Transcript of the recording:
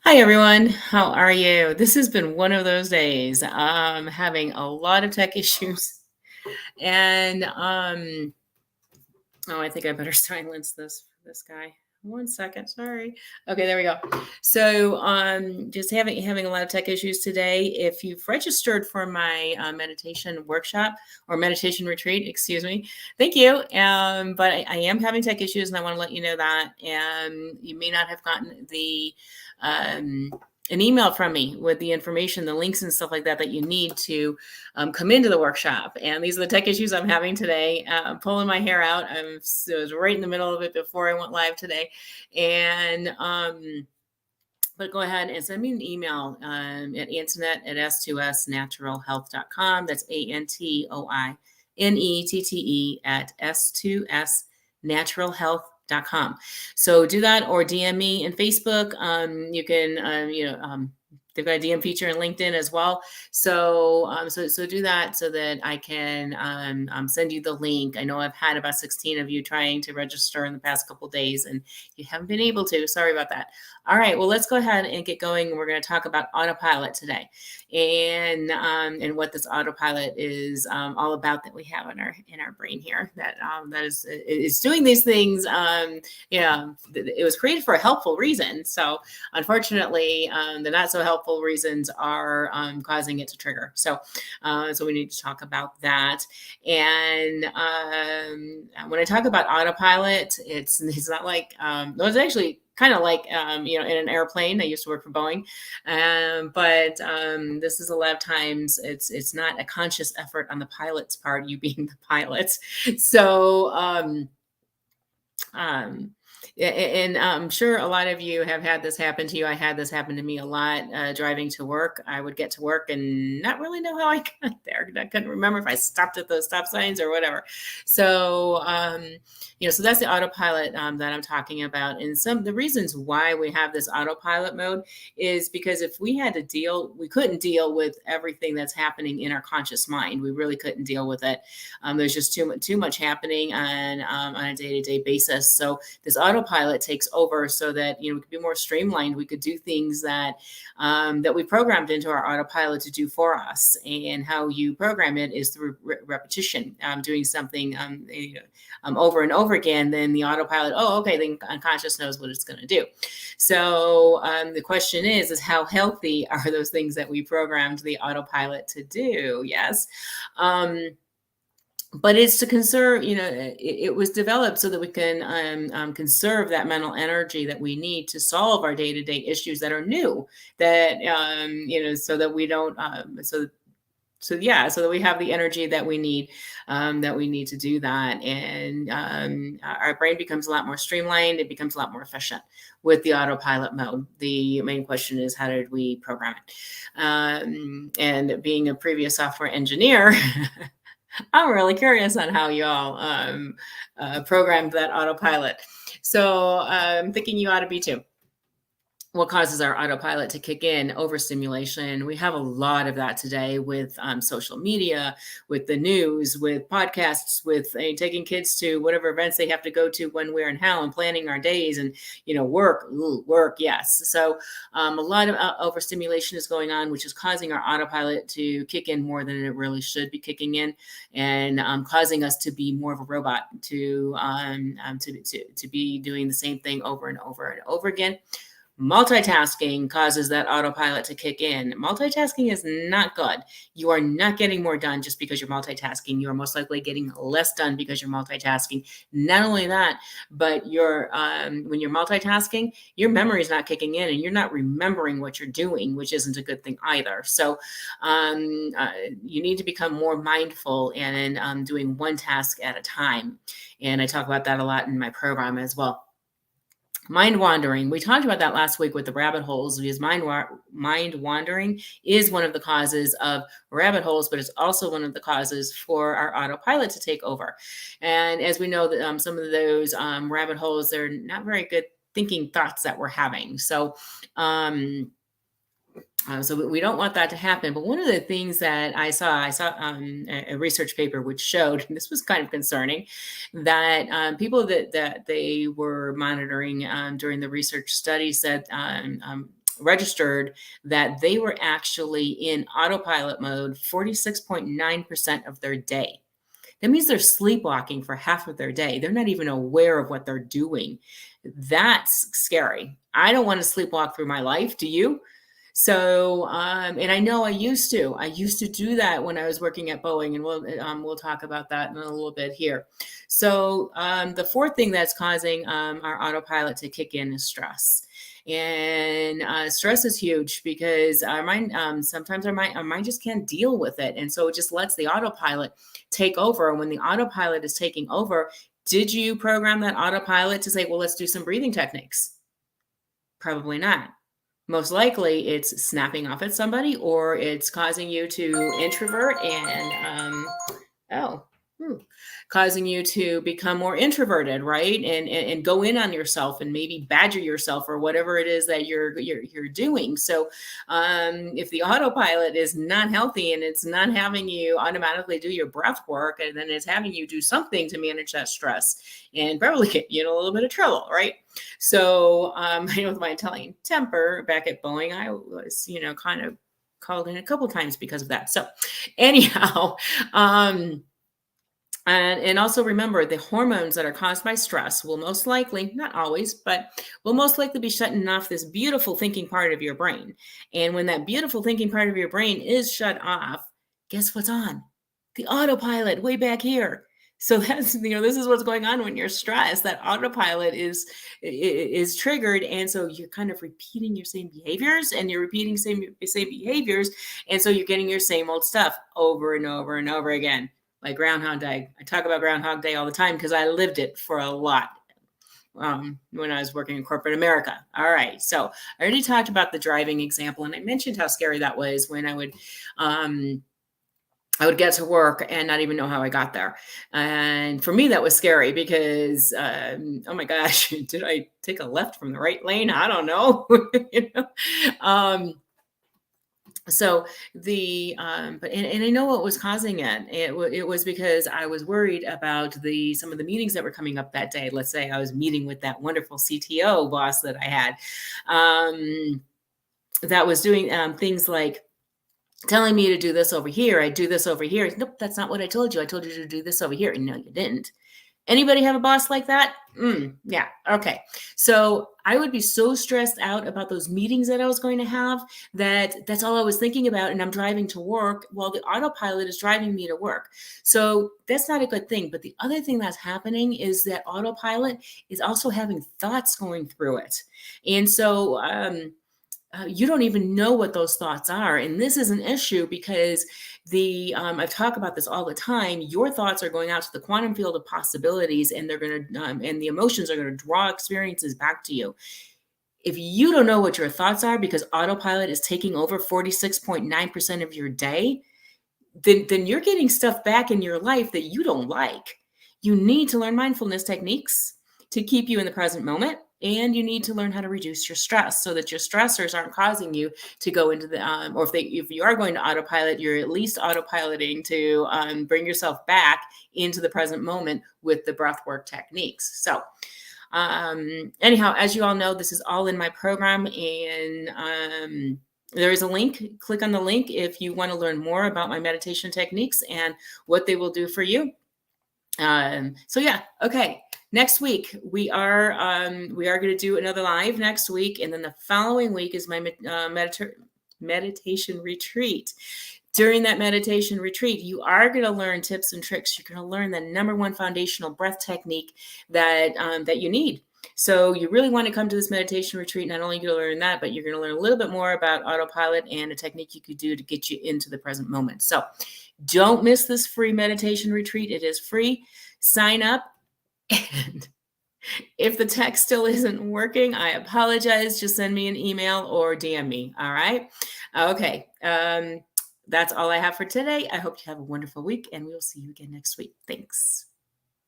Hi everyone, how are you? This has been one of those days. I'm having a lot of tech issues and oh, I think I better silence this guy. One second, sorry. Okay, there we go. So, just having a lot of tech issues today. If you've registered for my meditation workshop or meditation retreat, excuse me, thank you. But I am having tech issues, and I want to let you know that. And you may not have gotten the um, an email from me with the information, the links, and stuff like that that you need to come into the workshop. And these are the tech issues I'm having today. I'm pulling my hair out. I was right in the middle of it before I went live today. And, but go ahead and send me an email at Antoinette at s2snaturalhealth.com. That's ANTOINETTE at s2snaturalhealth.com. So do that or DM me in Facebook. You can, they've got a DM feature in LinkedIn as well. So do that so that I can send you the link. I know I've had about 16 of you trying to register in the past couple days, and you haven't been able to. Sorry about that. All right, well, let's go ahead and get going. We're going to talk about autopilot today, and what this autopilot is all about that we have in our brain here. That is doing these things. It was created for a helpful reason. So unfortunately, the not so helpful reasons are causing it to trigger. So we need to talk about that. And when I talk about autopilot, it's not like it's actually kind of like in an airplane. I used to work for Boeing, but this is a lot of times it's not a conscious effort on the pilot's part, you being the pilot. So um, and I'm sure a lot of you have had this happen to you. I had this happen to me a lot driving to work. I would get to work and not really know how I got there. I couldn't remember if I stopped at those stop signs or whatever. So, so that's the autopilot that I'm talking about. And the reasons why we have this autopilot mode is because if we had to we couldn't deal with everything that's happening in our conscious mind. We really couldn't deal with it. There's just too much happening on a day-to-day basis. So this autopilot takes over so that we could be more streamlined. We could do things that we programmed into our autopilot to do for us. And how you program it is through repetition, doing something over and over again. Then the autopilot, then unconscious knows what it's going to do. So the question is how healthy are those things that we programmed the autopilot to do? Yes. But it's to conserve, it was developed so that we can conserve that mental energy that we need to solve our day-to-day issues that are new, that, so that we don't, so that we have the energy that we need to do that. And our brain becomes a lot more streamlined. It becomes a lot more efficient with the autopilot mode. The main question is, how did we program it? And being a previous software engineer, I'm really curious on how you all programmed that autopilot. So I'm thinking you ought to be too. What causes our autopilot to kick in? Overstimulation. We have a lot of that today with social media, with the news, with podcasts, with taking kids to whatever events they have to go to, when, where, and how, and planning our days, and work, yes. So a lot of overstimulation is going on, which is causing our autopilot to kick in more than it really should be kicking in, and causing us to be more of a robot, to be doing the same thing over and over and over again. Multitasking causes that autopilot to kick in. Multitasking is not good. You are not getting more done just because you're multitasking. You are most likely getting less done because you're multitasking. Not only that, but when you're multitasking, your memory is not kicking in and you're not remembering what you're doing, which isn't a good thing either. So you need to become more mindful and doing one task at a time. And I talk about that a lot in my program as well. Mind wandering. We talked about that last week with the rabbit holes, because mind wandering is one of the causes of rabbit holes, but it's also one of the causes for our autopilot to take over. And as we know, that some of those rabbit holes, they're not very good thinking thoughts that we're having. So we don't want that to happen. But one of the things that I saw a research paper which showed, and this was kind of concerning, that people that they were monitoring during the research study said registered that they were actually in autopilot mode 46.9% of their day. That means they're sleepwalking for half of their day. They're not even aware of what they're doing. That's scary. I don't want to sleepwalk through my life. Do you? So, and I know I used to. I used to do that when I was working at Boeing, and we'll talk about that in a little bit here. So, the fourth thing that's causing our autopilot to kick in is stress. And stress is huge because our mind, sometimes our mind just can't deal with it, and so it just lets the autopilot take over. And when the autopilot is taking over, did you program that autopilot to say, "Well, let's do some breathing techniques"? Probably not. Most likely, it's snapping off at somebody, or it's causing you to introvert and oh, hmm, causing you to become more introverted, right? And go in on yourself and maybe badger yourself or whatever it is that you're doing. So, if the autopilot is not healthy and it's not having you automatically do your breath work, and then it's having you do something to manage that stress, and probably get you in a little bit of trouble, right? So, I know with my Italian temper back at Boeing, I was, kind of called in a couple times because of that. So, anyhow, and also remember, the hormones that are caused by stress will most likely, not always, but will most likely be shutting off this beautiful thinking part of your brain. And when that beautiful thinking part of your brain is shut off, guess what's on? The autopilot way back here. So that's, this is what's going on when you're stressed. That autopilot is triggered, and so you're kind of repeating your same behaviors, and you're repeating same behaviors, and so you're getting your same old stuff over and over and over again. Like Groundhog Day. I talk about Groundhog Day all the time because I lived it for a lot when I was working in corporate America. All right. So I already talked about the driving example, and I mentioned how scary that was when I would get to work and not even know how I got there. And for me, that was scary because, oh my gosh, did I take a left from the right lane? I don't know. you know? So but I know what was causing it. It was because I was worried about some of the meetings that were coming up that day. Let's say I was meeting with that wonderful CTO boss that I had, that was doing things like telling me to do this over here. I do this over here. Nope, that's not what I told you. I told you to do this over here. And no, you didn't. Anybody have a boss like that? Yeah. Okay. So I would be so stressed out about those meetings that I was going to have that's all I was thinking about. And I'm driving to work while the autopilot is driving me to work. So that's not a good thing. But the other thing that's happening is that autopilot is also having thoughts going through it. And so, you don't even know what those thoughts are. And this is an issue because I've talked about this all the time. Your thoughts are going out to the quantum field of possibilities, and they're going to, and the emotions are going to draw experiences back to you. If you don't know what your thoughts are because autopilot is taking over 46.9% of your day, then you're getting stuff back in your life that you don't like. You need to learn mindfulness techniques to keep you in the present moment. And you need to learn how to reduce your stress so that your stressors aren't causing you to go into the, or if you are going to autopilot, you're at least autopiloting to bring yourself back into the present moment with the breathwork techniques. So anyhow, as you all know, this is all in my program, and there is a link. Click on the link if you want to learn more about my meditation techniques and what they will do for you. So yeah, okay. Next week we are going to do another live next week, and then the following week is my meditation retreat. During that meditation retreat, you are going to learn tips and tricks. You're going to learn the number one foundational breath technique that you need. So you really want to come to this meditation retreat. Not only are you going to learn that, but you're going to learn a little bit more about autopilot and a technique you could do to get you into the present moment. So don't miss this free meditation retreat. It is free. Sign up. And if the text still isn't working, I apologize. Just send me an email or DM me. All right. Okay. That's all I have for today. I hope you have a wonderful week, and we will see you again next week. Thanks.